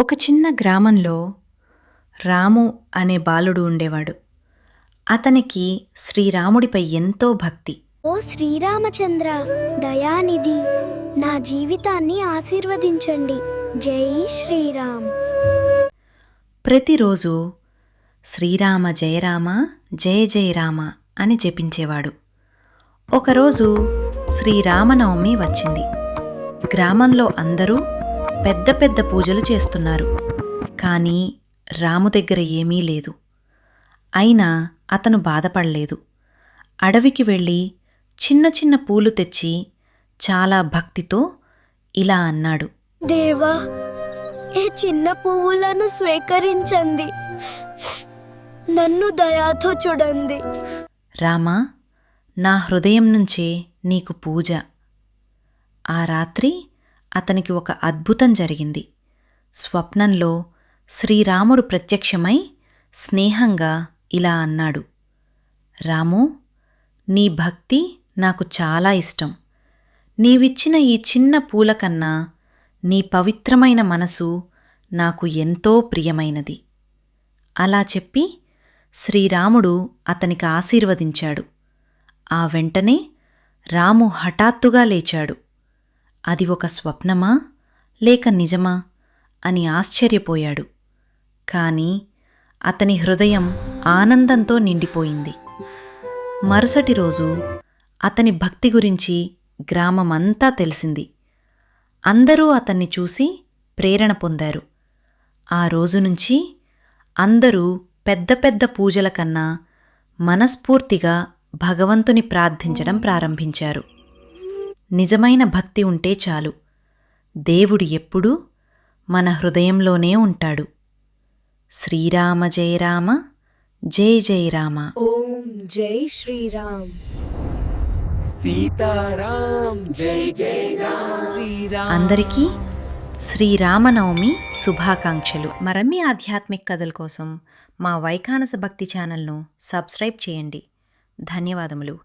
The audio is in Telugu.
ఒక చిన్న గ్రామంలో రాము అనే బాలుడు ఉండేవాడు. అతనికి శ్రీరాముడిపై ఎంతో భక్తి. ఓ శ్రీరామచంద్ర, దయానిధి, నా జీవితాన్ని ఆశీర్వదించండి. జై శ్రీరామ్. ప్రతిరోజు శ్రీరామ జయ రామ జయ జయ రామ అని జపించేవాడు. ఒకరోజు శ్రీరామనవమి వచ్చింది. గ్రామంలో అందరూ పెద్ద పెద్ద పూజలు చేస్తున్నారు. కానీ రాము దగ్గర ఏమీ లేదు. అయినా అతను బాధపడలేదు. అడవికి వెళ్ళి చిన్న చిన్న పూలు తెచ్చి చాలా భక్తితో ఇలా అన్నాడు: దేవా, ఈ చిన్న పువ్వులను స్వీకరించండి. నన్ను దయాతో చూడండి. రామా, నా హృదయం నుంచే నీకు పూజ. ఆ రాత్రి అతనికి ఒక అద్భుతం జరిగింది. స్వప్నంలో శ్రీరాముడు ప్రత్యక్షమై స్నేహంగా ఇలా అన్నాడు: రాము, నీ భక్తి నాకు చాలా ఇష్టం. నీవిచ్చిన ఈ చిన్న పూల కన్నా నీ పవిత్రమైన మనసు నాకు ఎంతో ప్రియమైనది. అలా చెప్పి శ్రీరాముడు అతనికి ఆశీర్వదించాడు. ఆ వెంటనే రాము హఠాత్తుగా లేచాడు. అది ఒక స్వప్నమా లేక నిజమా అని ఆశ్చర్యపోయాడు. కాని అతని హృదయం ఆనందంతో నిండిపోయింది. మరుసటి రోజు అతని భక్తి గురించి గ్రామమంతా తెలిసింది. అందరూ అతన్ని చూసి ప్రేరణ పొందారు. ఆ రోజు నుంచి అందరూ పెద్ద పెద్ద పూజల కన్నా మనస్ఫూర్తిగా భగవంతుని ప్రార్థించడం ప్రారంభించారు. నిజమైన భక్తి ఉంటే చాలు, దేవుడు ఎప్పుడూ మన హృదయంలోనే ఉంటాడు. శ్రీరామ జయ రామ జయ జయ రామ. ఓం జై శ్రీరామ్. సీతారాం జై జై రామ్. శ్రీరామ్. అందరికీ శ్రీరామనవమి శుభాకాంక్షలు. మరిన్ని ఆధ్యాత్మిక కథల కోసం మా వైఖానస భక్తి ఛానల్ను సబ్స్క్రైబ్ చేయండి. ధన్యవాదములు.